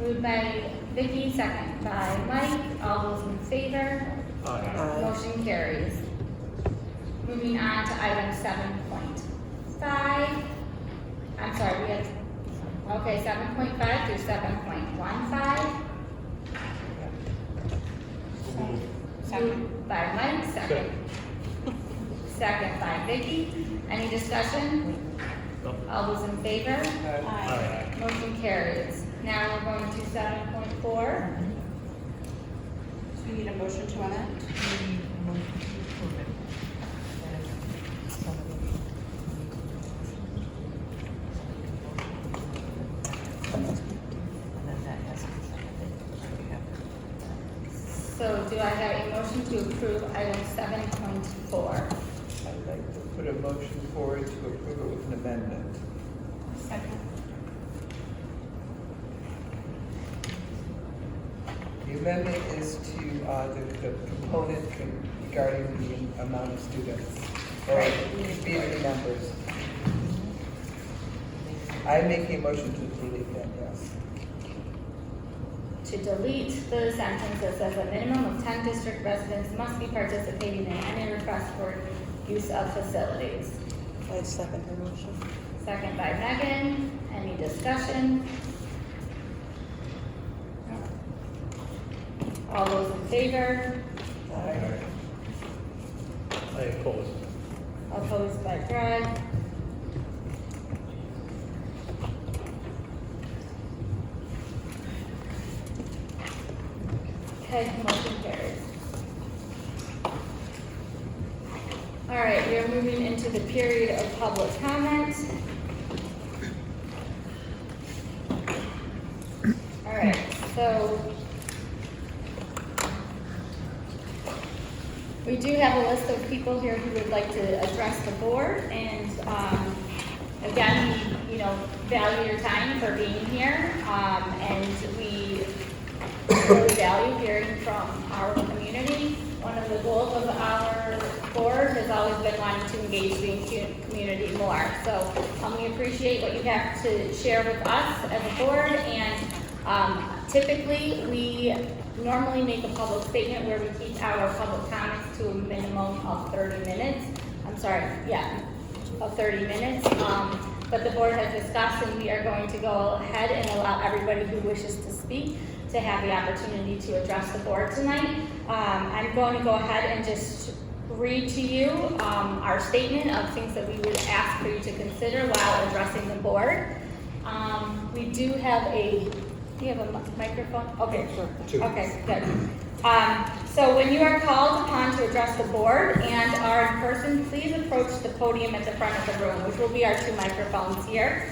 Moved by Vicky, second by Mike. All those in favor? Aye. Motion carries. Moving on to item 7.5. I'm sorry, we have, okay, 7.5 through 7.15. Moved by Mike, second. Second by Vicky. Any discussion? No. All those in favor? Aye. Motion carries. Now we're going to 7.4. So we need a motion to amend? So do I have a motion to approve item 7.4? I'd like to put a motion forward to approve it with an amendment. Second. The amendment is to the component regarding the amount of students, or community members. I'm making a motion to delete that, yes. To delete the sentence that says a minimum of 10 district residents must be participating in any request for use of facilities. I second her motion. Second by Megan. Any discussion? All those in favor? Aye. I oppose. Opposed by Greg. Okay, motion carries. All right, we are moving into the period of public comment. All right, so we do have a list of people here who would like to address the board, and again, we, value your time for being here, and we really value hearing from our community. One of the goals of our board has always been wanting to engage the community more. So we appreciate what you have to share with us as a board, and typically we normally make a public statement where we keep our public comments to a minimum of 30 minutes. Of 30 minutes. But the board has discussed, and we are going to go ahead and allow everybody who wishes to speak to have the opportunity to address the board tonight. I'm going to go ahead and just read to you our statement of things that we would ask for you to consider while addressing the board. We do have do you have a microphone? Okay, Two. Okay, good. So when you are called upon to address the board and are in person, please approach the podium at the front of the room, which will be our 2 microphones here.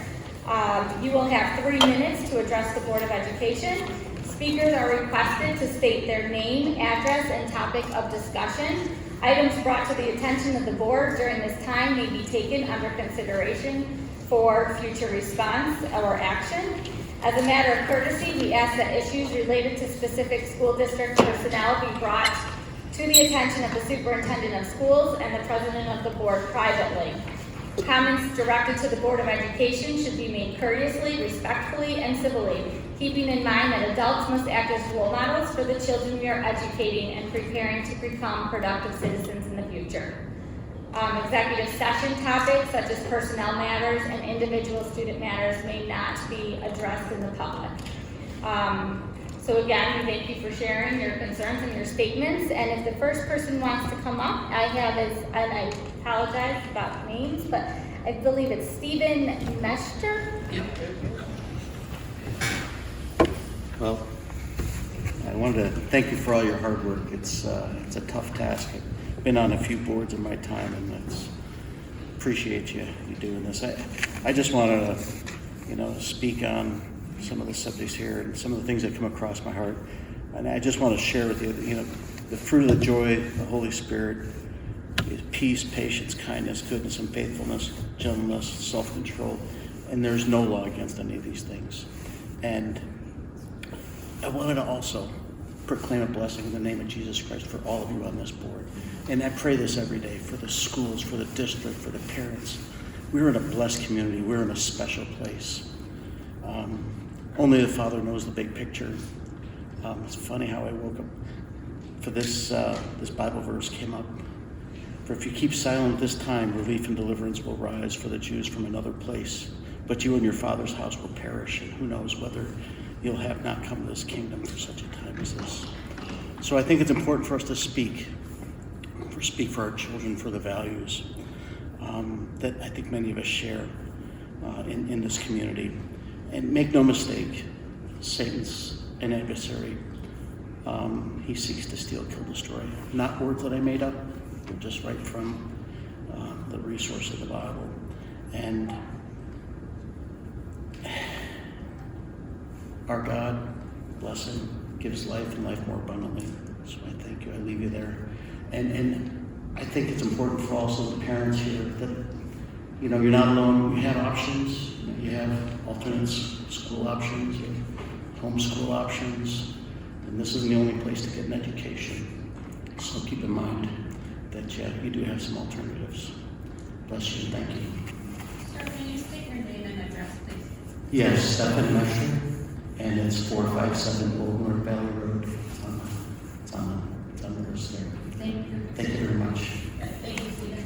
You will have 3 minutes to address the Board of Education. Speakers are requested to state their name, address, and topic of discussion. Items brought to the attention of the board during this time may be taken under consideration for future response or action. As a matter of courtesy, we ask that issues related to specific school district personnel be brought to the attention of the superintendent of schools and the president of the board privately. Comments directed to the Board of Education should be made courteously, respectfully, and civilly, keeping in mind that adults must act as role models for the children we are educating and preparing to become productive citizens in the future. Executive session topics such as personnel matters and individual student matters may not be addressed in the public. So again, we thank you for sharing your concerns and your statements. And if the first person wants to come up, and I apologize about names, but I believe it's Stephen Mester. Well, I wanted to thank you for all your hard work. It's a tough task. I've been on a few boards in my time, and appreciate you doing this. I just wanted to, speak on some of the subjects here and some of the things that come across my heart. And I just want to share with you, the fruit of the joy, the Holy Spirit, is peace, patience, kindness, goodness, and faithfulness, gentleness, self-control. And there's no law against any of these things. And I wanted to also proclaim a blessing in the name of Jesus Christ for all of you on this board. And I pray this every day for the schools, for the district, for the parents. We're in a blessed community. We're in a special place. only the Father knows the big picture. It's funny how I woke up for this Bible verse came up. For if you keep silent this time, relief and deliverance will rise for the Jews from another place. But you and your Father's house will perish, and who knows whether you'll have not come to this kingdom for such a time as this. So I think it's important for us to speak for our children, for the values that I think many of us share in this community. And make no mistake, Satan's an adversary. He seeks to steal, kill, destroy. Not words that I made up, but just right from the resource of the Bible. And our God, bless him, gives life and life more abundantly. So I thank you. I leave you there. And I think it's important for also the parents here that, you know, you're not alone. You have options. You have alternate school options, you have homeschool options, and this isn't the only place to get an education. So keep in mind that you do have some alternatives. Bless you. Thank you. Sir, can you state your name and address, please? Yes, Stephen Mesher, and it's 457 Old North Valley Road. It's on the list there. Thank you. Thank you very much. Thank you, Stephen.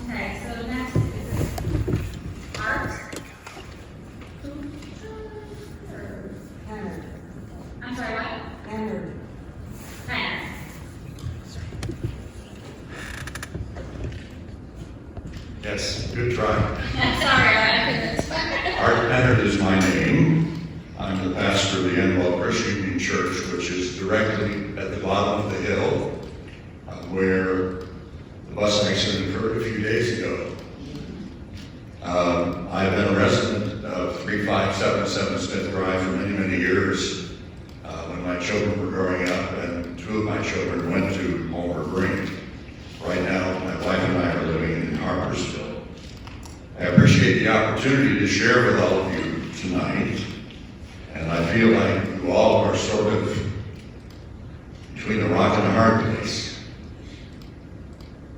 Okay, so next is art. I'm sorry, what? Tanner. Yes, good try. Sorry, I couldn't. Art Leonard is my name. I'm the pastor of the Enwell Christian Union Church, which is directly at the bottom of the hill where the bus accident occurred a few days ago. I've been a resident of 3577 Smith Drive for many, many years. When my children were growing up, and two of my children went to Homer-Brink. Right now, my wife and I are living in Harpersville. I appreciate the opportunity to share with all of you tonight, and I feel like you all are sort of between a rock and a hard place.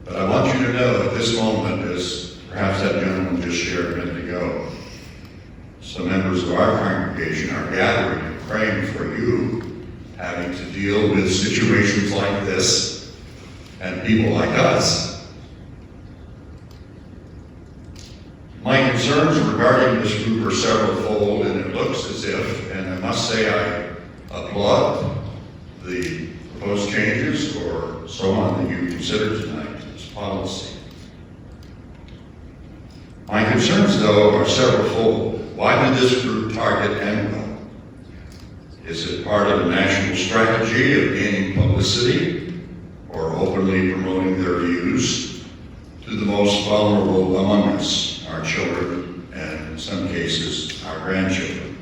But I want you to know at this moment, as perhaps that gentleman just shared a minute ago, some members of our congregation are gathering and praying for you, having to deal with situations like this and people like us. My concerns regarding this group are several-fold, and it looks as if, and I must say I applaud the proposed changes or so on that you consider tonight as policy. My concerns, though, are several-fold. Why did this group target Enwell? Is it part of a national strategy of gaining publicity or openly promoting their views to the most vulnerable among us, our children, and in some cases, our grandchildren?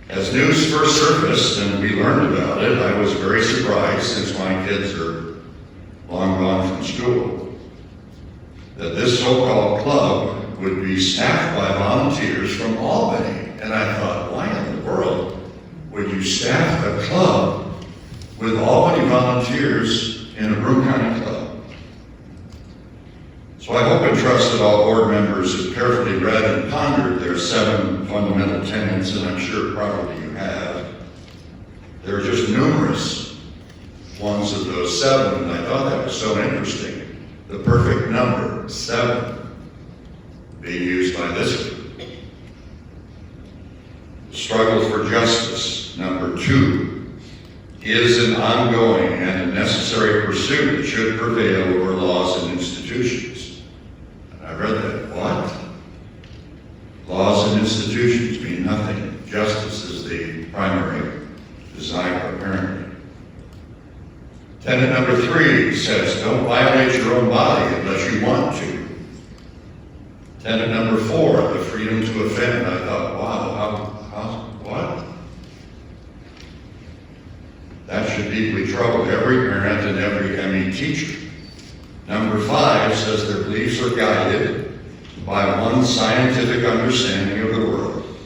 As news first surfaced and we learned about it, I was very surprised, since my kids are long gone from school, that this so-called club would be staffed by volunteers from Albany. And I thought, why in the world would you staff a club with Albany volunteers in a Broome County club? So I hope and trust that all board members have carefully read and pondered their 7 fundamental tenets, and I'm sure probably you have. There are just numerous ones of those 7, and I thought that was so interesting. The perfect number, 7, being used by this group. Struggle for justice, number 2, is an ongoing and a necessary pursuit that should prevail over laws and institutions. And I read that. What? Laws and institutions mean nothing. Justice is the primary desire, apparently. Tenet number 3 says, don't violate your own body unless you want to. Tenet number 4, the freedom to offend. I thought, wow, what? That should deeply trouble every parent and every ME teacher. Number 5 says their beliefs are guided by one scientific understanding of the world.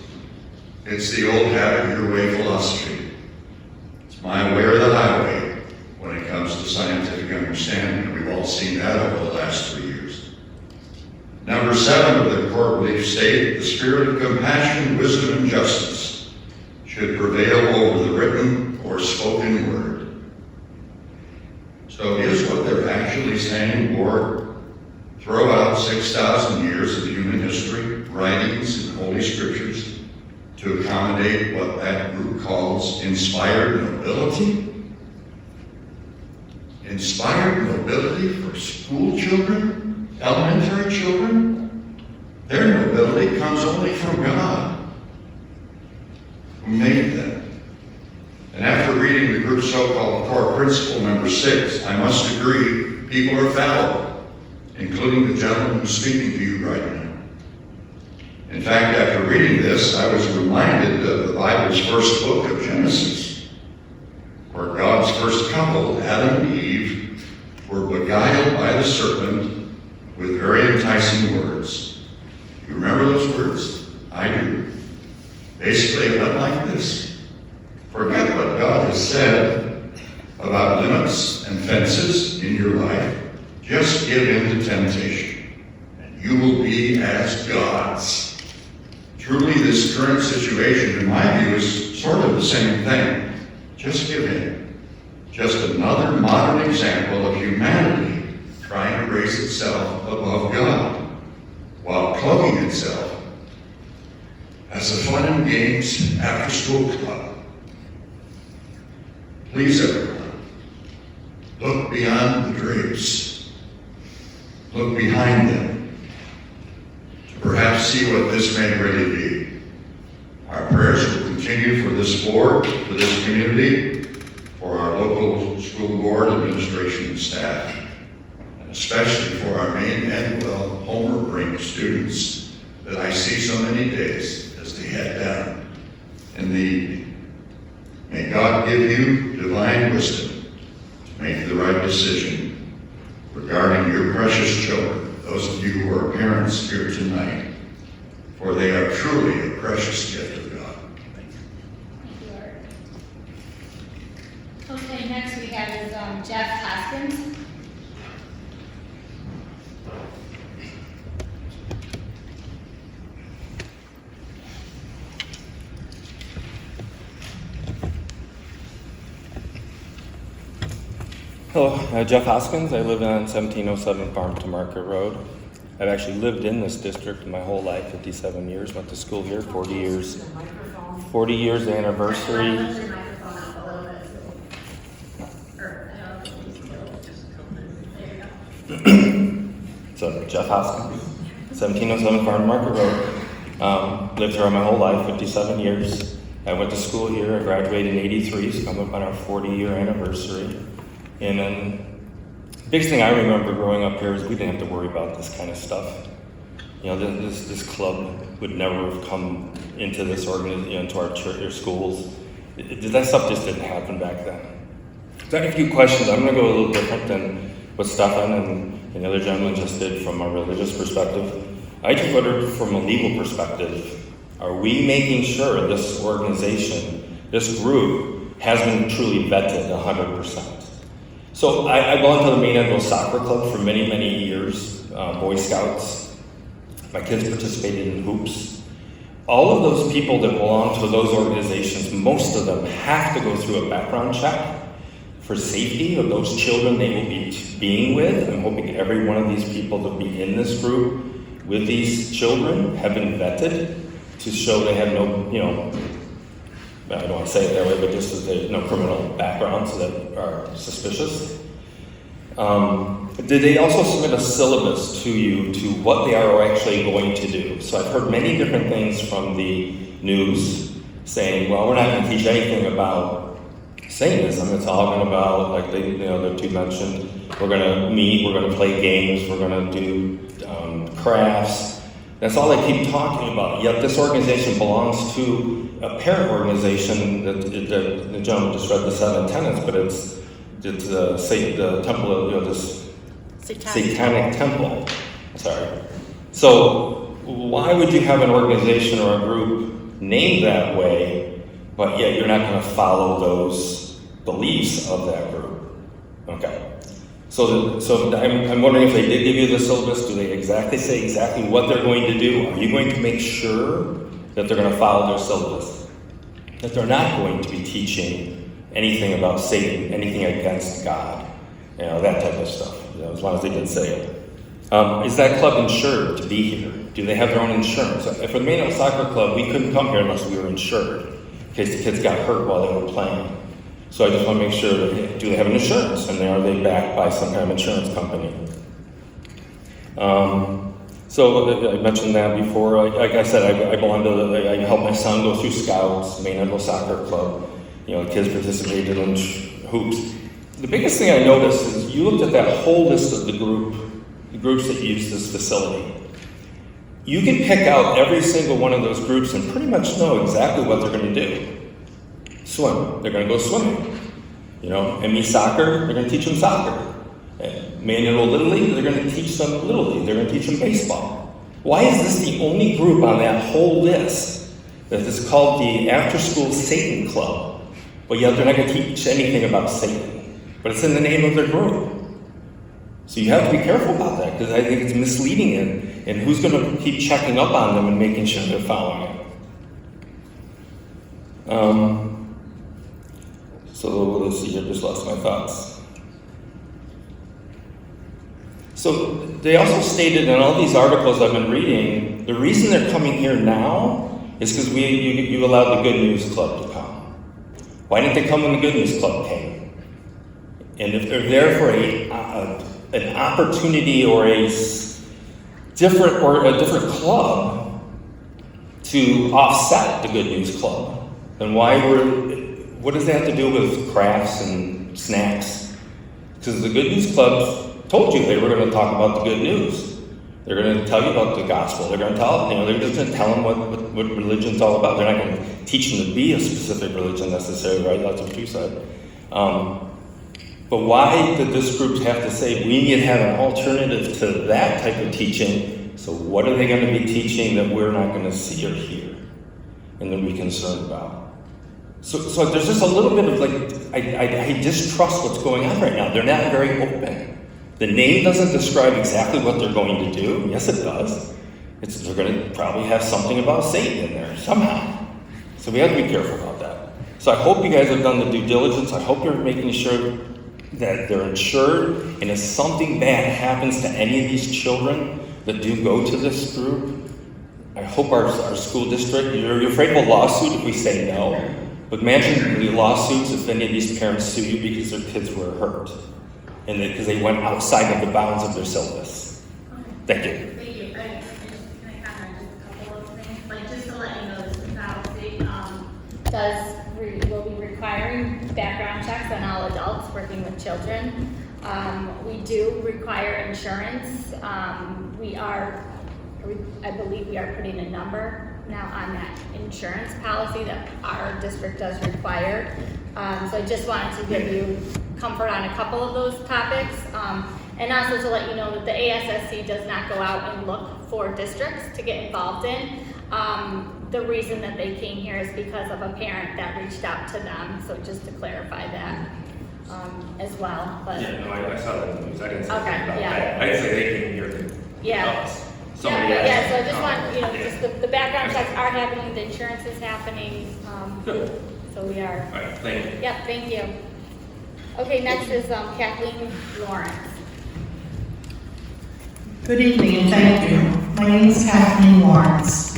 It's the old have it your way philosophy. It's my way or the highway when it comes to scientific understanding. We've all seen that over the last 3 years. Number 7 of the core beliefs state, the spirit of compassion, wisdom, and justice should prevail over the written or spoken word. So is what they're actually saying, or throw out 6,000 years of human history, writings, and holy scriptures to accommodate what that group calls inspired nobility? Inspired nobility for school children, elementary children? Their nobility comes only from God, who made them. And after reading the group's so-called core principle number 6, I must agree, people are fallible, including the gentleman who's speaking to you right now. In fact, after reading this, I was reminded of the Bible's first book of Genesis, where God's first couple, Adam and Eve, were beguiled by the serpent with very enticing words. You remember those words? I do. Basically, it went like this. Forget what God has said about limits and fences in your life. Just give in to temptation, and you will be as gods. Truly, this current situation, in my view, is sort of the same thing. Just give in. Just another modern example of humanity trying to raise itself above God, while cloaking itself as a fun and games after-school club. Please, everyone, look beyond the drapes. Look behind them to perhaps see what this may really be. Our prayers will continue for this board, for this community, for our local school board, administration, and staff, and especially for our Maine and Homer-Brink students that I see so many days as they head down in the evening. May God give you divine wisdom to make the right decision regarding your precious children, those of you who are parents here tonight, for they are truly a precious gift of God. Thank you, Art. Okay, next we have is Jeff Hoskins. Hello, Jeff Hoskins. I live on 1707 Farm to Market Road. I've actually lived in this district my whole life, 57 years. Went to school here, 40 years. 40 years anniversary. So, Jeff Hoskins, 1707 Farm to Market Road. Lived here my whole life, 57 years. I went to school here. I graduated in 83, so I'm up on our 40-year anniversary. And then the biggest thing I remember growing up here is we didn't have to worry about this kind of stuff. You know, this club would never have come into this into our church or schools. That stuff just didn't happen back then. So I have a few questions. I'm going to go a little different than what Stefan and the other gentleman just did from a religious perspective. I just wondered from a legal perspective, are we making sure this organization, this group, has been truly vetted 100%? So I belonged to the Maine Edinburgh Soccer Club for many, many years, Boy Scouts. My kids participated in hoops. All of those people that belong to those organizations, most of them have to go through a background check for safety of those children they will be being with. I'm hoping every one of these people that will be in this group with these children have been vetted to show they have no, I don't want to say it that way, but just that there's no criminal backgrounds that are suspicious. Did they also submit a syllabus to you to what they are actually going to do? So I've heard many different things from the news saying, well, we're not going to teach anything about Satanism. It's all going to about, like the two mentioned, we're going to meet, we're going to play games, we're going to do crafts. That's all they keep talking about. Yet this organization belongs to a parent organization that the gentleman just read the 7 tenets, but it's the temple of this Satanic temple. Sorry. So why would you have an organization or a group named that way, but yet you're not going to follow those beliefs of that group? Okay. So I'm wondering if they did give you the syllabus, do they exactly say exactly what they're going to do? Are you going to make sure that they're going to follow their syllabus? That they're not going to be teaching anything about Satan, anything against God, that type of stuff, as long as they didn't say it. Is that club insured to be here? Do they have their own insurance? If we're the Maine Soccer Club, we couldn't come here unless we were insured, in case the kids got hurt while they were playing. So I just want to make sure, that, do they have an insurance? And are they backed by some kind of insurance company? So I mentioned that before. Like I said, I belong to, I helped my son go through Scouts, Maine Soccer Club. Kids participated in hoops. The biggest thing I noticed is you looked at that whole list of the groups that use this facility. You can pick out every single one of those groups and pretty much know exactly what they're going to do. Swim, they're going to go swimming. ME soccer, they're going to teach them soccer. Manual Little League, they're going to teach them Little League. They're going to teach them baseball. Why is this the only group on that whole list that is called the After School Satan Club? But yet they're not going to teach anything about Satan. But it's in the name of their group. So you have to be careful about that, because I think it's misleading and who's going to keep checking up on them and making sure they're following it. So let's see, I just lost my thoughts. So they also stated in all these articles I've been reading, the reason they're coming here now is because you allowed the Good News Club to come. Why didn't they come when the Good News Club came? And if they're there for an opportunity or a different club to offset the Good News Club, then what does that have to do with crafts and snacks? Because the Good News Club told you they were going to talk about the good news. They're going to tell you about the gospel. They're going to tell they're just going to tell them what religion's all about. They're not going to teach them to be a specific religion necessarily, right? That's what you said. But why did this group have to say we need to have an alternative to that type of teaching? So what are they going to be teaching that we're not going to see or hear and then be concerned about? So there's just a little bit of I distrust what's going on right now. They're not very open. The name doesn't describe exactly what they're going to do. Yes, it does. They're going to probably have something about Satan in there somehow. So we have to be careful about that. So I hope you guys have done the due diligence. I hope you're making sure that they're insured. And if something bad happens to any of these children that do go to this group, I hope our school district, you're afraid of a lawsuit if we say no. But imagine the lawsuits if any of these parents sue you because their kids were hurt. And because they went outside of the bounds of their syllabus. Thank you. Thank you. Can I comment on just a couple of things? Just to let you know, this policy will be requiring background checks on all adults working with children. We do require insurance. I believe we are putting a number now on that insurance policy that our district does require. So I just wanted to give you comfort on a couple of those topics. And also to let you know that the ASSC does not go out and look for districts to get involved in. The reason that they came here is because of a parent that reached out to them. So just to clarify that as well. But Yeah, no, I saw that in the news. I didn't say Okay, anything about yeah. that. I didn't say they came here to Yeah. us. so I just want, just the background checks are happening, the insurance is happening. Good. So we are. All right, thank you. Yep, thank you. Okay, next is Kathleen Lawrence. Good evening and thank you. My name is Kathleen Lawrence.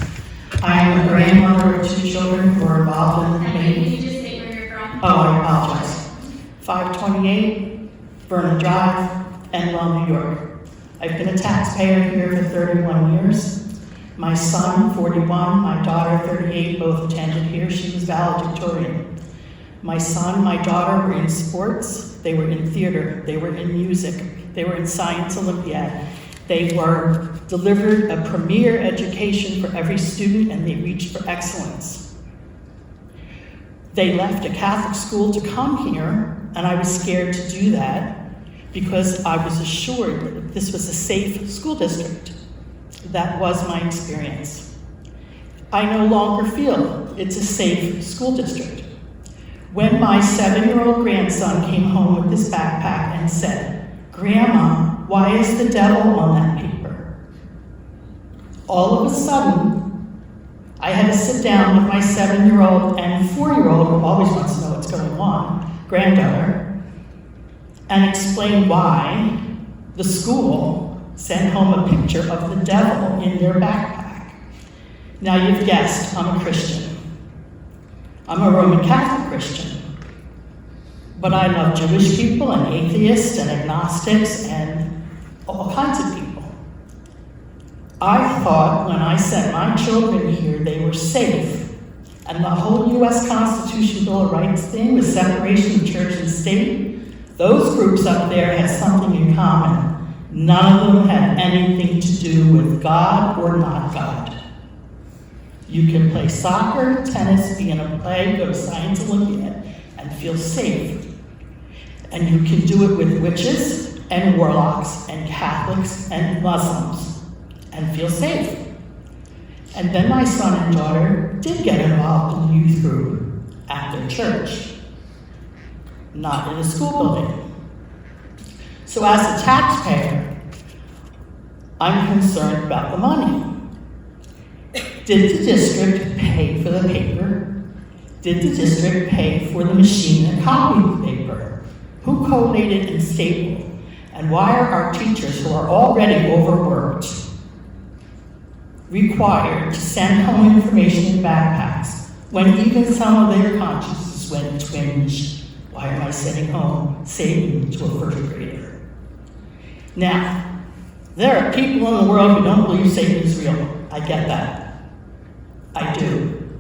I am a grandmother of 2 children who are involved in the Can you just say where you're from? Oh, I apologize. 528 Vernon Drive, Enwell, New York. I've been a taxpayer here for 31 years. My son, 41, my daughter, 38, both attended here. She was valedictorian. My son, my daughter were in sports, they were in theater, they were in music, they were in Science Olympiad. They were delivered a premier education for every student and they reached for excellence. They left a Catholic school to come here and I was scared to do that because I was assured that this was a safe school district. That was my experience. I no longer feel it's a safe school district. When my 7-year-old grandson came home with his backpack and said, Grandma, why is the devil on that paper? All of a sudden, I had to sit down with my 7-year-old and 4-year-old, who always wants to know what's going on, granddaughter, and explain why the school sent home a picture of the devil in their backpack. Now you've guessed, I'm a Christian. I'm a Roman Catholic Christian. But I love Jewish people and atheists and agnostics and all kinds of people. I thought when I sent my children here, they were safe. And the whole U.S. Constitution Bill of Rights thing with separation of church and state, those groups up there had something in common. None of them had anything to do with God or not God. You can play soccer, tennis, be in a play, go to Science Olympiad, and feel safe. And you can do it with witches and warlocks and Catholics and Muslims and feel safe. And then my son and daughter did get involved in the youth group at their church, not in a school building. So as a taxpayer, I'm concerned about the money. Did the district pay for the paper? Did the district pay for the machine that copied the paper? Who collated and stapled? And why are our teachers, who are already overworked, required to send home information in backpacks when even some of their consciences went twinge? Why am I sending home Satan to a first grader? Now, there are people in the world who don't believe Satan is real. I get that. I do.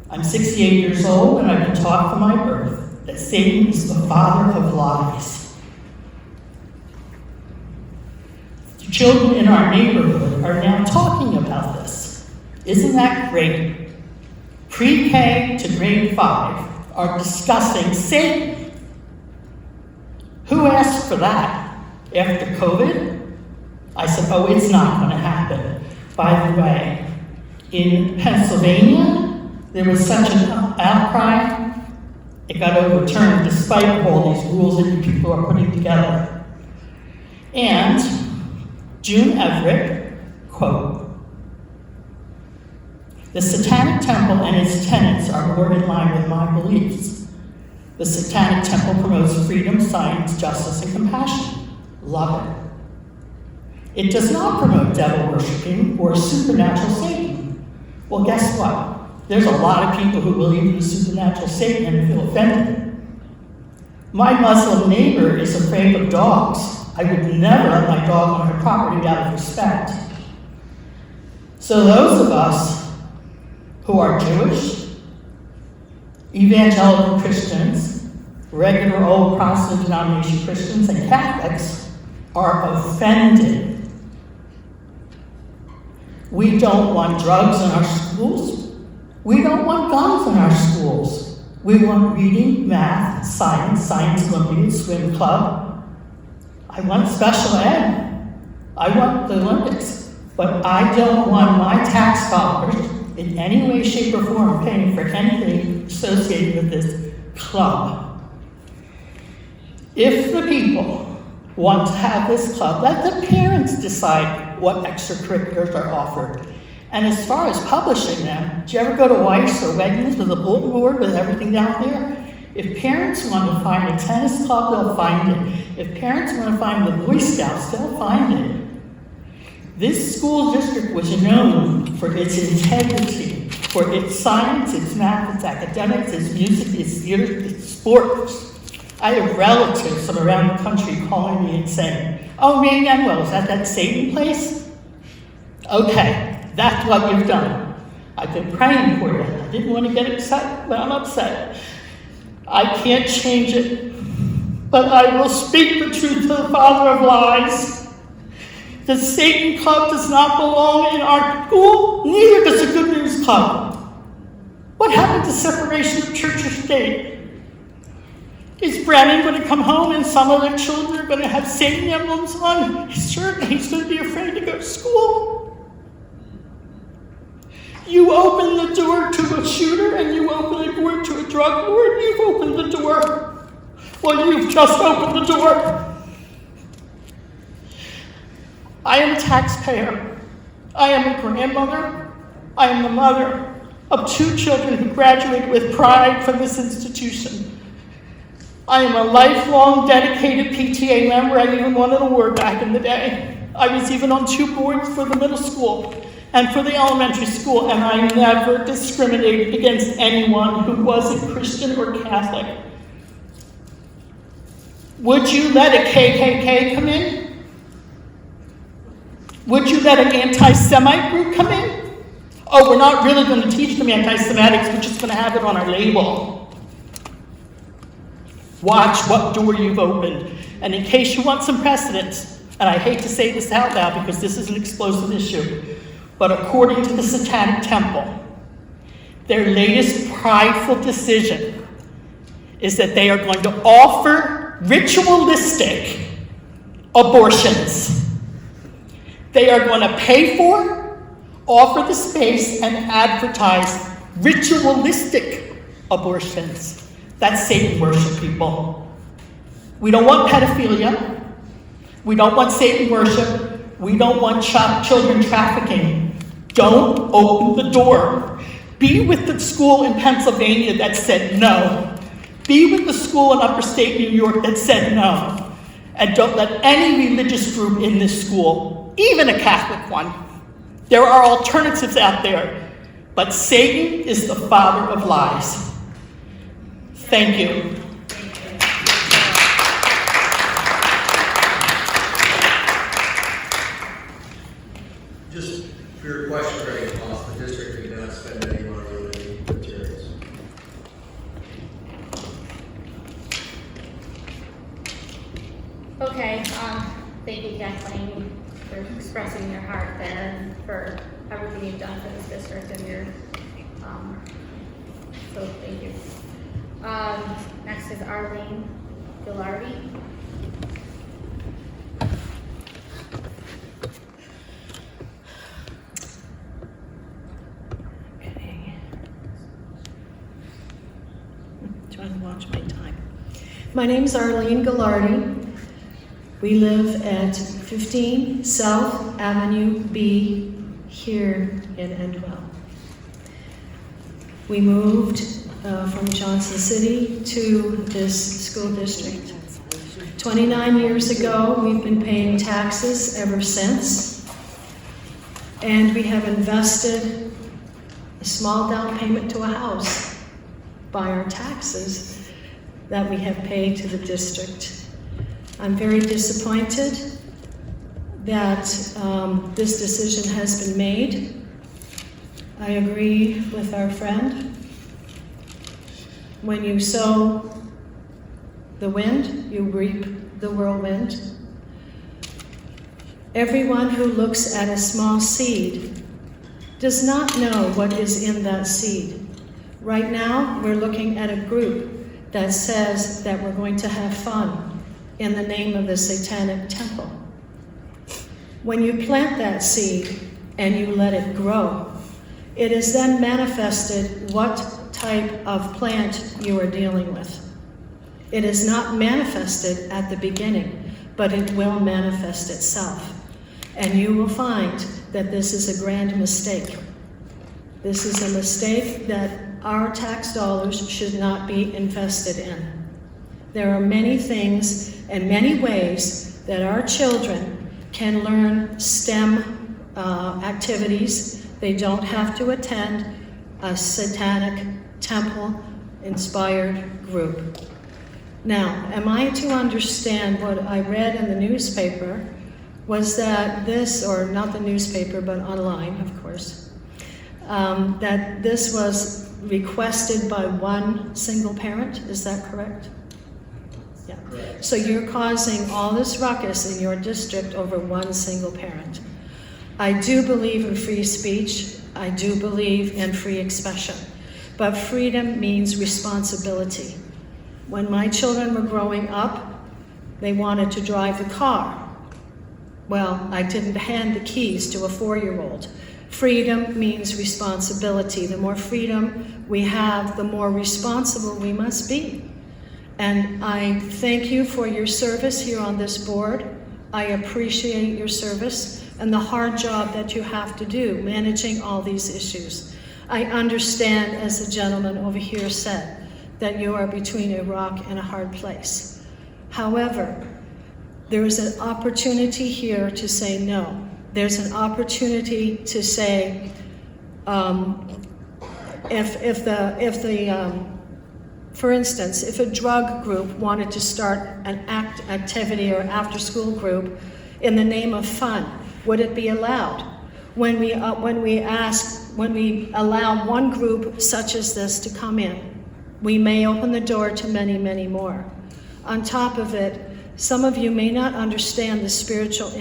I'm 68 years old and I've been taught from my birth that Satan is the father of lies. The children in our neighborhood are now talking about this. Isn't that great? Pre-K to grade 5 are discussing Satan. Who asked for that? After COVID? I said, oh, it's not going to happen. By the way, in Pennsylvania, there was such an outcry, it got overturned despite all these rules that you people are putting together. And June Everett, quote, "The Satanic Temple and its tenets are more in line with my beliefs. The Satanic Temple promotes freedom, science, justice, and compassion. Love it. It does not promote devil worshiping or supernatural Satan. Well, guess what? There's a lot of people who believe in the supernatural Satan and feel offended. My Muslim neighbor is afraid of dogs. I would never let my dog on her property out of respect. So those of us who are Jewish, evangelical Christians, regular old Protestant denomination Christians, and Catholics are offended. We don't want drugs in our schools. We don't want guns in our schools. We want reading, math, science Olympiad, swim club. I want special ed. I want the Olympics. But I don't want my tax dollars in any way, shape, or form paying for anything associated with this club. If the people want to have this club, let the parents decide what extracurriculars are offered. And as far as publishing them, do you ever go to Weiss or Wegmans with a bulletin board with everything down there? If parents want to find a tennis club, they'll find it. If parents want to find the Boy Scouts, they'll find it. This school district was known for its integrity, for its science, its math, its academics, its music, its theater, its sports. I have relatives from around the country calling me and saying, oh, Ray Manuel, is that Satan place? Okay, that's what you've done. I've been praying for you. I didn't want to get upset, but I'm upset. I can't change it, but I will speak the truth to the father of lies. The Satan Club does not belong in our school, neither does the Good News Club. What happened to separation of church or state? Is Brandon going to come home and some of the children are going to have Satan emblems on? Sure, he's going to be afraid to go to school. You open the door to a shooter and you open the door to a drug lord. You've opened the door. Well, you've just opened the door. I am a taxpayer. I am a grandmother. I am the mother of 2 children who graduated with pride from this institution. I am a lifelong dedicated PTA member. I even won an award back in the day. I was even on 2 boards for the middle school and for the elementary school, and I never discriminated against anyone who wasn't Christian or Catholic. Would you let a KKK come in? Would you let an anti-Semite group come in? Oh, we're not really going to teach them anti-Semitics, we're just going to have it on our label. Watch what door you've opened. And in case you want some precedent, and I hate to say this out loud because this is an explosive issue, but according to the Satanic Temple, their latest prideful decision is that they are going to offer ritualistic abortions. They are going to pay for, offer the space, and advertise ritualistic abortions. That's Satan worship, people. We don't want pedophilia. We don't want Satan worship. We don't want children trafficking. Don't open the door. Be with the school in Pennsylvania that said no. Be with the school in upper state New York that said no. And don't let any religious group in this school, even a Catholic one. There are alternatives out there, but Satan is the father of lies. Thank you. Just for your question, Greg, the district did not spend any money on any materials. Okay, thank you, Kathleen, for expressing your heart there and for everything you've done for this district and your, so thank you. Next is Arlene Gillardi. Okay. Trying to watch my time. My name is Arlene Gillardi. We live at 15 South Avenue B here in Endwell. We moved from Johnson City to this school district. 29 years ago, we've been paying taxes ever since. And we have invested a small down payment to a house by our taxes that we have paid to the district. I'm very disappointed that this decision has been made. I agree with our friend. When you sow the wind, you reap the whirlwind. Everyone who looks at a small seed does not know what is in that seed. Right now, we're looking at a group that says that we're going to have fun in the name of the Satanic Temple. When you plant that seed and you let it grow, it is then manifested what type of plant you are dealing with. It is not manifested at the beginning, but it will manifest itself. And you will find that this is a grand mistake. This is a mistake that our tax dollars should not be invested in. There are many things and many ways that our children can learn STEM activities. They don't have to attend a Satanic Temple-inspired group. Now, am I to understand what I read in the newspaper was that this, or not the newspaper, but online, of course, that this was requested by one single parent? Is that correct? Yeah. Correct. So you're causing all this ruckus in your district over one single parent. I do believe in free speech. I do believe in free expression. But freedom means responsibility. When my children were growing up, they wanted to drive the car. Well, I didn't hand the keys to a 4-year-old. Freedom means responsibility. The more freedom we have, the more responsible we must be. And I thank you for your service here on this board. I appreciate your service and the hard job that you have to do managing all these issues. I understand, as the gentleman over here said, that you are between a rock and a hard place. However, there is an opportunity here to say no. There's an opportunity to say, for instance, if a drug group wanted to start an activity or after-school group in the name of fun, would it be allowed? When we allow one group such as this to come in, we may open the door to many, many more. On top of it, some of you may not understand the spiritual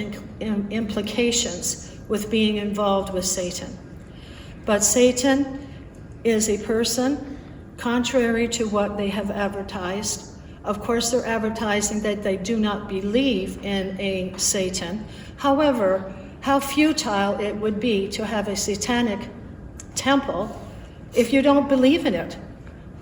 implications with being involved with Satan. But Satan is a person, contrary to what they have advertised. Of course, they're advertising that they do not believe in a Satan. However, how futile it would be to have a satanic temple if you don't believe in it.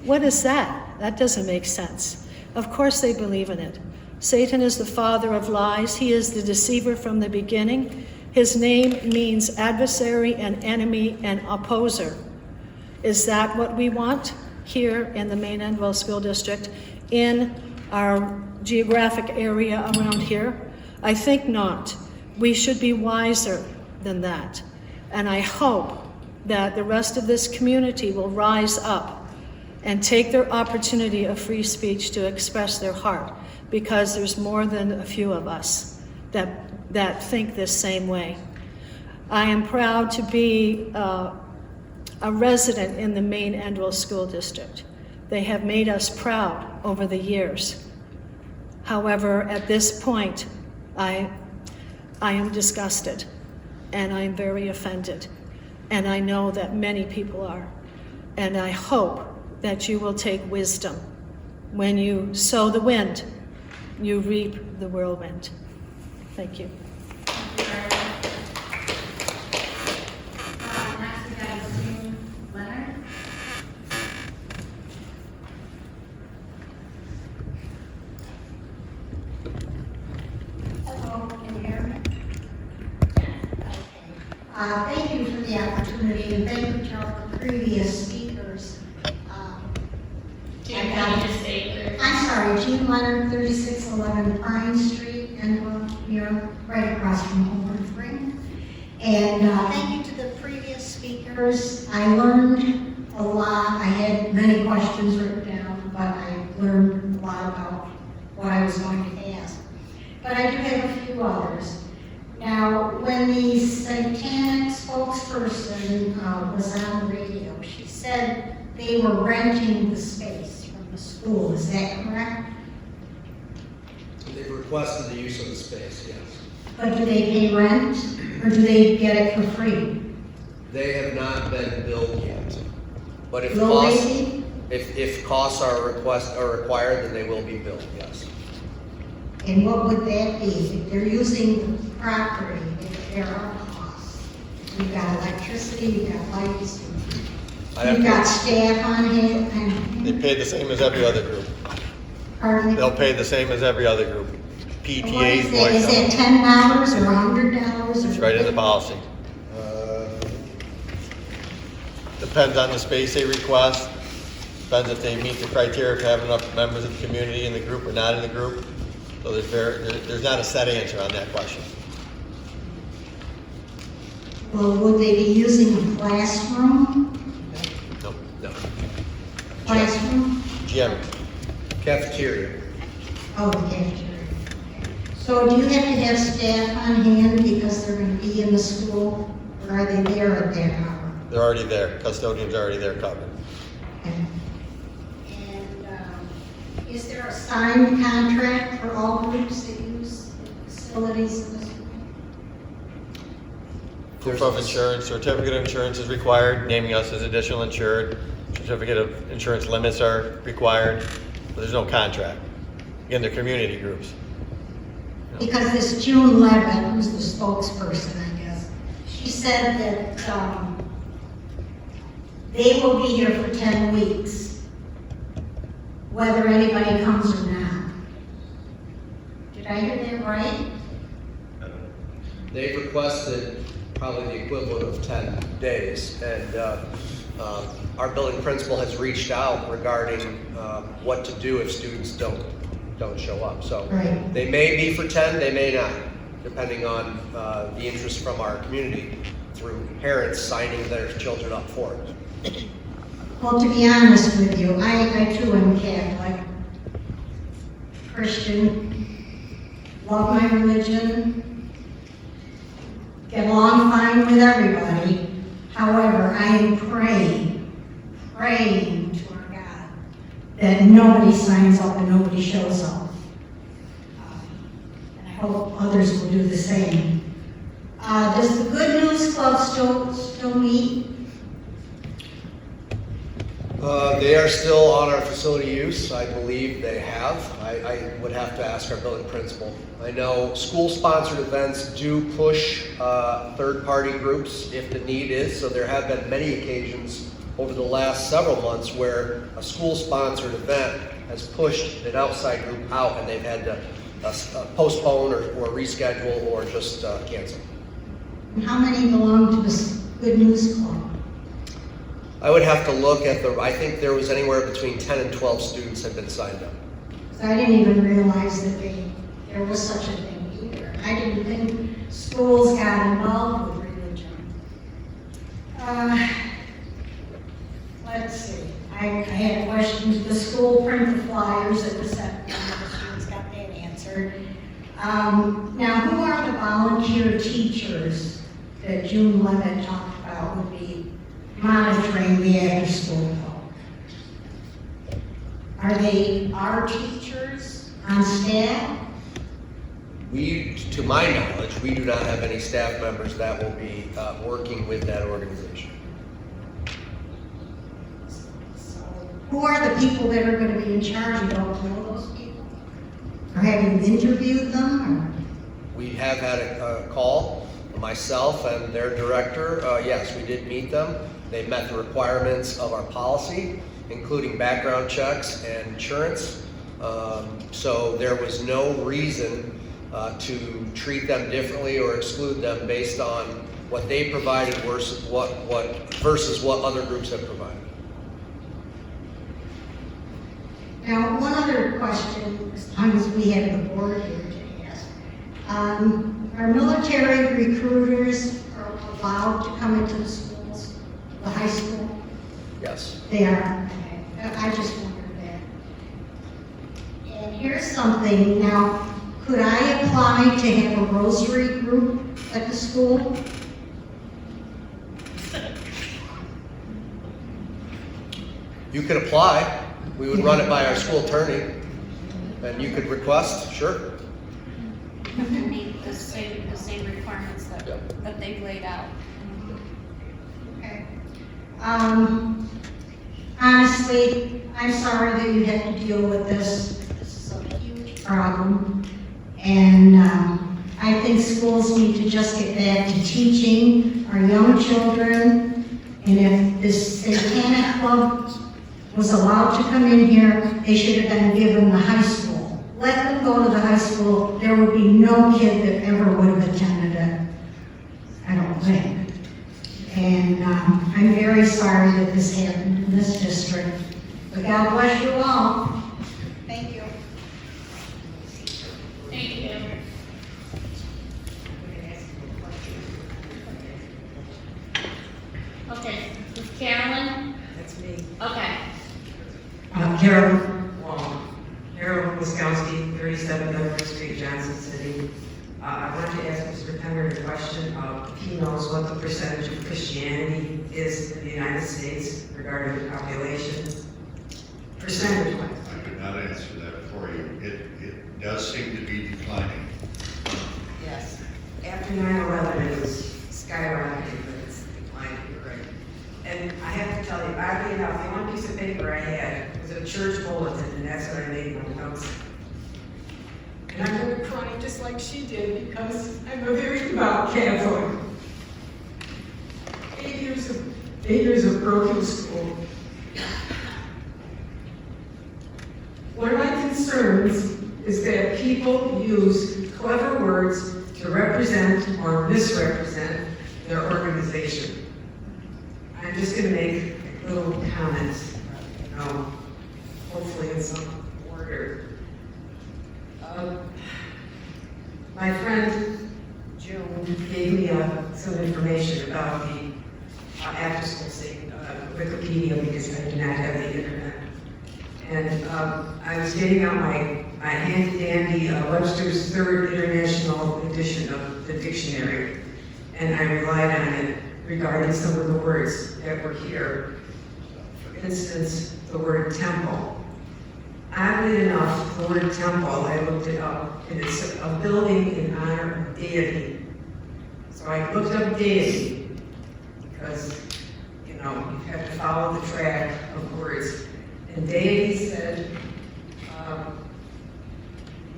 What is that? That doesn't make sense. Of course they believe in it. Satan is the father of lies. He is the deceiver from the beginning. His name means adversary and enemy and opposer. Is that what we want here in the Main Endwell School District, in our geographic area around here? I think not. We should be wiser than that. And I hope that the rest of this community will rise up and take their opportunity of free speech to express their heart, because there's more than a few of us that think this same way. I am proud to be a resident in the Main Endwell School District. They have made us proud over the years. However, at this point, I am disgusted, and I am very offended, and I know that many people are. And I hope that you will take wisdom. When you sow the wind, you reap the whirlwind. Thank you. Next we have Jean Leonard. Hello, can you hear me? Thank you for the opportunity, and thank you to all the previous speakers. I'm sorry, Jean Leonard, 3611 Pine Street, Endwell, New York, right across from Homer-Brink. And thank you to the previous speakers. I learned a lot. I had many questions written down, but I learned a lot about what I was going to ask. But I do have a few others. Now, when the Satanic spokesperson was on the radio, she said they were renting the space from the school. Is that correct? They've requested the use of the space, yes. But do they pay rent, or do they get it for free? They have not been billed yet. But if Will costs, they be? if costs are required, then they will be billed, yes. And what would that be? If they're using the property, if there are costs? You've got electricity, you've got lights, you've got staff on hand. They pay the same as every other group. Pardon me? They'll pay the same as every other group. What PTAs, is Boy that? Is that Scouts. $10 or $100? It's right in the policy. Depends on the space they request. Depends if they meet the criteria for having enough members of the community in the group or not in the group. So there's not a set answer on that question. Well, would they be using a classroom? No. Classroom? Gym. Cafeteria. Oh, the cafeteria. So do you have to have staff on hand because they're going to be in the school? Or are they there at that hour? They're already there. Custodians are already there covered. And is there a signed contract for all groups that use the facilities of the school? Proof of insurance, certificate of insurance is required, naming us as additional insured. Certificate of insurance limits are required, but there's no contract. Again, they're community groups. Because this June Levitt, who's the spokesperson, I guess, she said that they will be here for 10 weeks. whether anybody comes or not. Did I hear that right? They've requested probably the equivalent of 10 days, and our building principal has reached out regarding what to do if students don't show up. So Right. they may be for 10, they may not, depending on the interest from our community through parents signing their children up for it. Well, to be honest with you, I too am Catholic, Christian, love my religion, get along fine with everybody. However, I am praying to our God that nobody signs up and nobody shows up. And I hope others will do the same. Does the Good News Club still meet? They are still on our facility use. I believe they have. I would have to ask our building principal. I know school-sponsored events do push third-party groups if the need is. So there have been many occasions over the last several months where a school-sponsored event has pushed an outside group out and they've had to postpone or reschedule or just cancel. And how many belong to the Good News Club? I would have to look at I think there was anywhere between 10 and 12 students had been signed up. So I didn't even realize that there was such a thing either. I didn't think schools got involved with religion. Let's see. I had questions. The school print the flyers that were sent, and the students got that answered. Now, who are the volunteer teachers that June Levitt talked about would be monitoring the after-school help? Are they our teachers on staff? To my knowledge, we do not have any staff members that will be working with that organization. Who are the people that are going to be in charge? You don't know those people? Or have you interviewed them? Or? We have had a call, myself and their director. Yes, we did meet them. They met the requirements of our policy, including background checks and insurance. So there was no reason to treat them differently or exclude them based on what they provided versus what other groups have provided. Now, one other question, as long as we have the board here to ask. Are military recruiters allowed to come into the schools, the high school? Yes. They are. Okay. I just wondered that. And here's something. Now, could I apply to have a rosary group at the school? You could apply. We would run it by our school attorney, and you could request, sure. And meet the same requirements that, Yep. that they've laid out. Okay. Honestly, I'm sorry that you have to deal with this. This is a huge problem. And I think schools need to just get back to teaching our young children. And if this Satanic club was allowed to come in here, they should have been given the high school. Let them go to the high school. There would be no kid that ever would have attended it. I don't think. And I'm very sorry that this happened in this district. But God bless you all. Thank you. Thank you. Okay, Ms. Carolyn? That's me. Okay. Carol Wiskowski, 37 Bedford Street, Johnson City. I wanted to ask Mr. Penner a question of if he knows what the percentage of Christianity is in the United States regarding the population. Percentage-wise. I could not answer that for you. It does seem to be declining. Yes. After 9/11, it was skyrocketing, but it's declining, you're right. And I have to tell you, oddly enough, the one piece of paper I had was a church bulletin, and that's what I made my notes. And I'm going to cry just like she did because I'm a very devout Catholic. 8 years of parochial school. concerns is that people use clever words to represent or misrepresent their organization. I'm just going to make little comments, hopefully in some order. My friend June gave me some information about the after-school Wikipedia because I do not have the internet. And I was getting out my handy-dandy Webster's Third International Edition of the dictionary, and I relied on it regarding some of the words that were here. For instance, the word temple. Oddly enough, the word temple, I looked it up, and it's a building in honor of deity. So I looked up deity because, you have to follow the track of words. And deity said,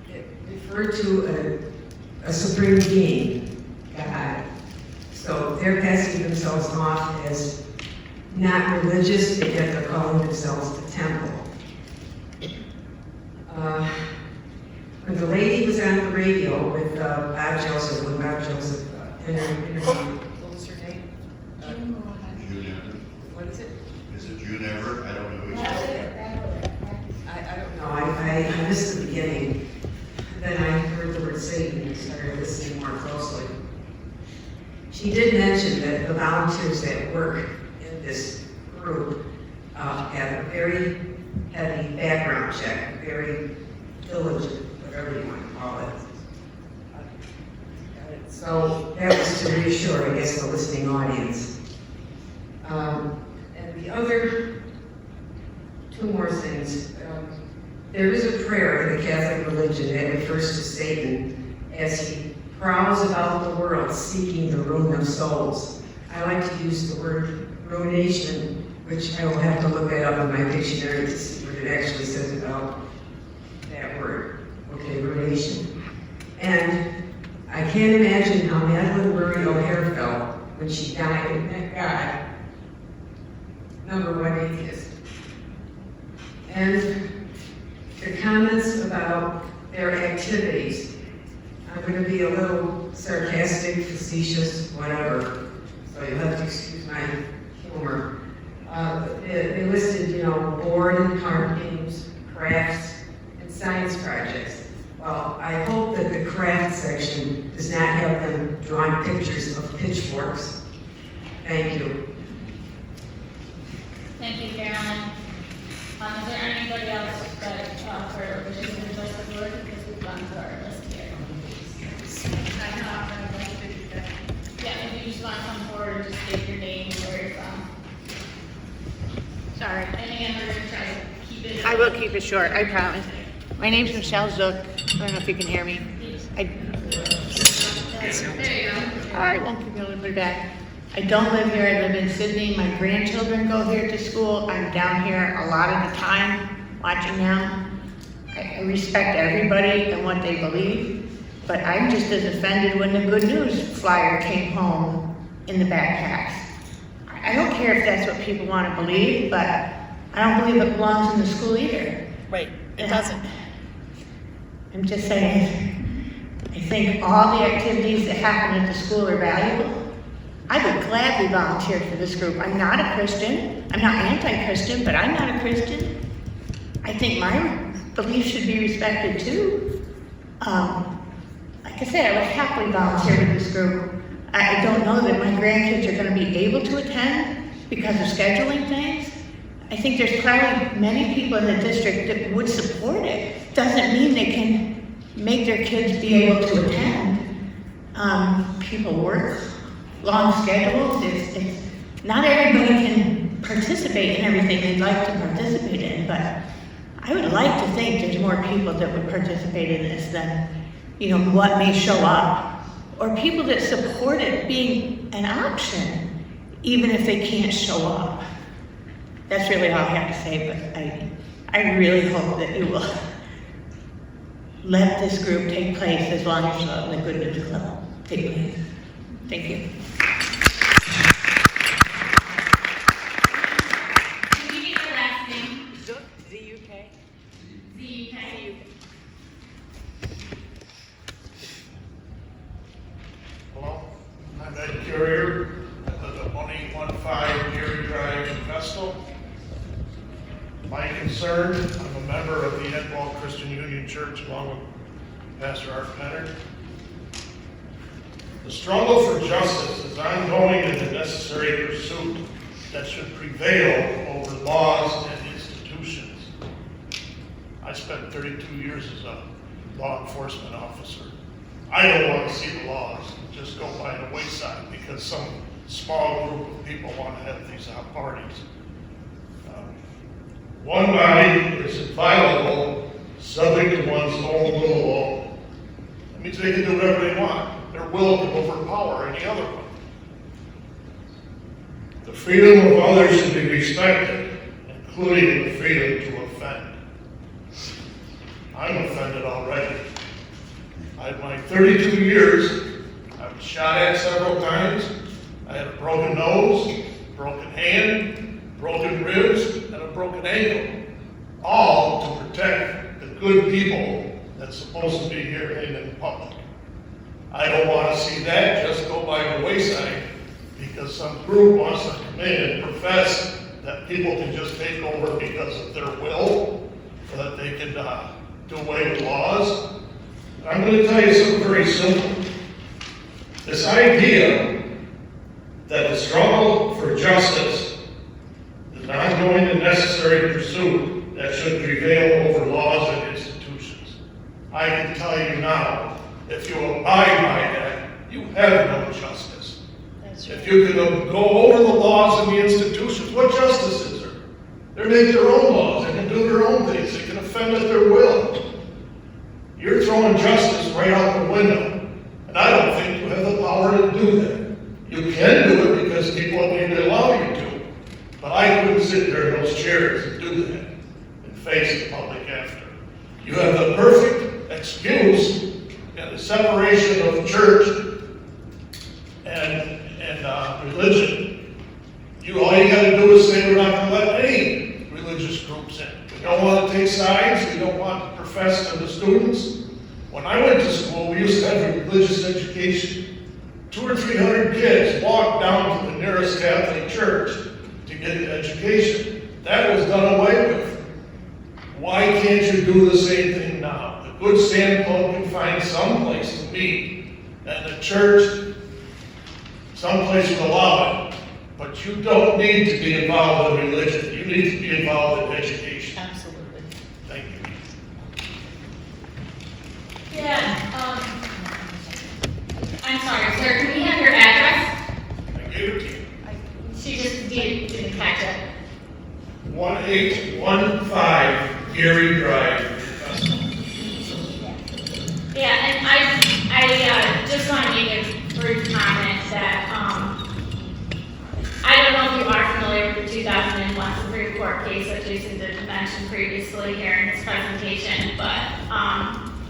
it referred to a supreme being, God. So they're passing themselves off as not religious, but yet they're calling themselves the temple. When the lady was on the radio with Bob Joseph, when Bob Joseph interviewed, what was her name? June Everett. What is it? Is it June Everett? I don't know who it's I don't know. I missed the beginning. Then I heard the word Satan and started listening more closely. She did mention that the volunteers that work in this group have a very heavy background check, very diligent, whatever you want to call it. So that was to reassure, I guess, the listening audience. And the other two more things. There is a prayer in the Catholic religion that refers to Satan as he prowls about the world seeking the ruin of souls. I like to use the word ruination, which I will have to look that up in my dictionary to see what it actually says about that word. Okay, ruination. And I can't imagine how Madeline Murray O'Hare felt when she died and met God, number one atheist. And the comments about their activities, I'm going to be a little sarcastic, facetious, whatever, so you'll have to excuse my humor. They listed, board and card games, crafts, and science projects. Well, I hope that the craft section does not have them drawing pictures of pitchforks. Thank you. Thank you, Carolyn. Is there anybody else that for wishes to address the board, because we've gone through our list here? Yeah, if you just want to come forward and just state your name and where you're from. Sorry. And again, we're going to try to keep it. I will keep it short, I promise. My name's Michelle Zook. I don't know if you can hear me. There you go. All right, won't keep you a little bit back. I don't live here, I live in Sydney. My grandchildren go here to school. I'm down here a lot of the time, watching them. I respect everybody and what they believe, but I'm just as offended when the good news flyer came home in the backpacks. I don't care if that's what people want to believe, but I don't believe it belongs in the school either. Right, it doesn't. I'm just saying, I think all the activities that happen at the school are valuable. I would gladly volunteer for this group. I'm not a Christian. I'm not anti-Christian, but I'm not a Christian. I think my beliefs should be respected too. Like I said, I would happily volunteer with this group. I don't know that my grandkids are going to be able to attend because of scheduling things. I think there's probably many people in the district that would support it. Doesn't mean they can make their kids be able to attend. People work long schedules. It's not everybody can participate in everything they'd like to participate in, but I would like to think there's more people that would participate in this than, what may show up, or people that support it being an option, even if they can't show up. That's really all I have to say, but I really hope that you will let this group take place as long as the Good News Club take place. Thank you. Can you get your last name? Z-U-K. Z-U-K. I'm Ed Carrier. I live at 1815 Gary Drive in Vestal. My concern, I'm a member of the Edwall Christian Union Church along with Pastor Art Penner. The struggle for justice is ongoing and a necessary pursuit that should prevail over laws and institutions. I spent 32 years as a law enforcement officer. I don't want to see the laws just go by the wayside because some small group of people want to have these parties. One body is inviolable, subject to one's own will alone. That means they can do whatever they want. Their will can overpower any other one. The freedom of others should be respected, including the freedom to offend. I'm offended already. In my 32 years, I was shot at several times. I had a broken nose, broken hand, broken ribs, and a broken ankle. All to protect the good people that's supposed to be here and in public. I don't want to see that just go by the wayside because some group wants to come in and profess that people can just take over because of their will, so that they can do away with laws. I'm going to tell you something very simple. This idea that the struggle for justice is an ongoing and necessary pursuit that should prevail over laws and institutions. I can tell you now, if you abide by that, you have no justice. If you can go over the laws and the institutions, what justice is there? They make their own laws, they can do their own things, they can offend at their will. You're throwing justice right out the window. And I don't think you have the power to do that. You can do it because people need to allow you to. But I couldn't sit there in those chairs and do that and face the public after. You have the perfect excuse in the separation of church and religion. All you got to do is say we're not going to let any religious groups in. We don't want to take sides. We don't want to profess to the students. When I went to school, we used to have religious education. 200 or 300 kids walked down to the nearest Catholic church to get an education. That was done away with. Why can't you do the same thing now? A good stand club can find some place to meet, and the church, someplace will allow it. But you don't need to be involved in religion. You need to be involved in education. Absolutely. Thank you. Yeah, I'm sorry, sir, can we have your address? I gave it to you. She just didn't catch it. 1815 Gary Drive. Yeah, and I just want to make a brief comment that, I don't know if you are familiar with the 2001 Supreme Court case that Jason did mention previously here in his presentation, but,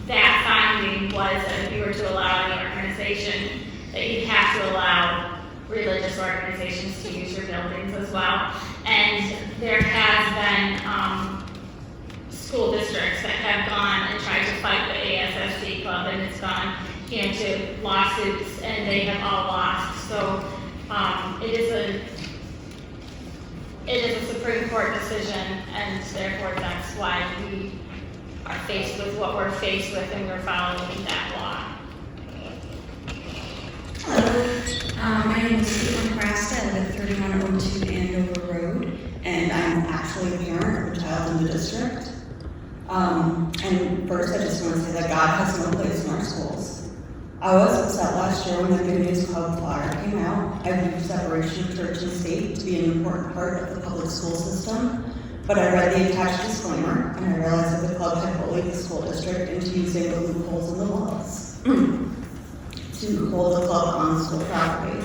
that finding was that if you were to allow any organization, that you'd have to allow religious organizations to use your buildings as well. And there has been school districts that have gone and tried to fight the ASSC club, and it's gone to lawsuits, and they have all lost. So it is a Supreme Court decision, and therefore that's why we are faced with what we're faced with, and we're following that law. Hello, my name is Caitlin Crasta. I live at 3102 Andover Road, and I'm actually a parent of a child in the district. And first, I just want to say that God has no place in our schools. I was upset last year when the Good News Club flyer came out. I believe separation of church and state to be an important part of the public school system. But I read the attached disclaimer, and I realized that the club had bullied the school district into using the loopholes in the laws to hold the club on school property.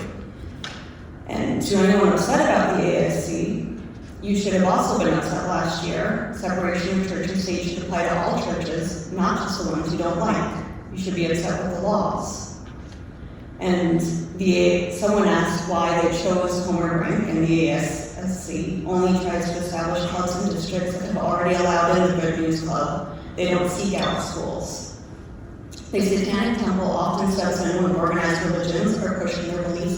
And to anyone upset about the ASSC, you should have also been upset last year. Separation of church and state should apply to all churches, not just the ones you don't like. You should be upset with the laws. And someone asked why they chose Homer-Brink, and the ASSC only tries to establish clubs and districts that have already allowed in the Good News Club. They don't seek out schools. The Satanic Temple often steps in when organized religions are pushing their beliefs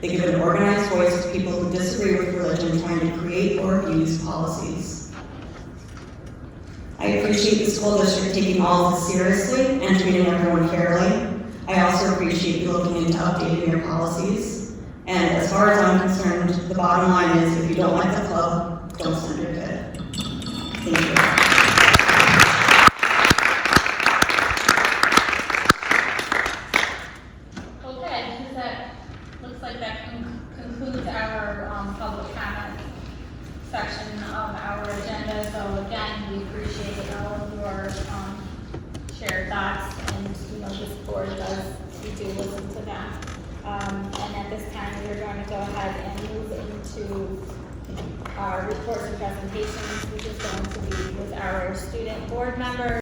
They give an organized voice to people who disagree with religion trying to create or abuse policies. I appreciate the school district taking all of this seriously and treating everyone fairly. I also appreciate you looking into updating your policies. And as far as I'm concerned, the bottom line is if you don't like the club, don't send your kid. Thank you. Okay, looks like that concludes our public comment section of our agenda. So again, we appreciate all of your shared thoughts, and this board we do listen to them. And at this time, we're going to go ahead and move into our reports and presentations, which is going to be with our student board members.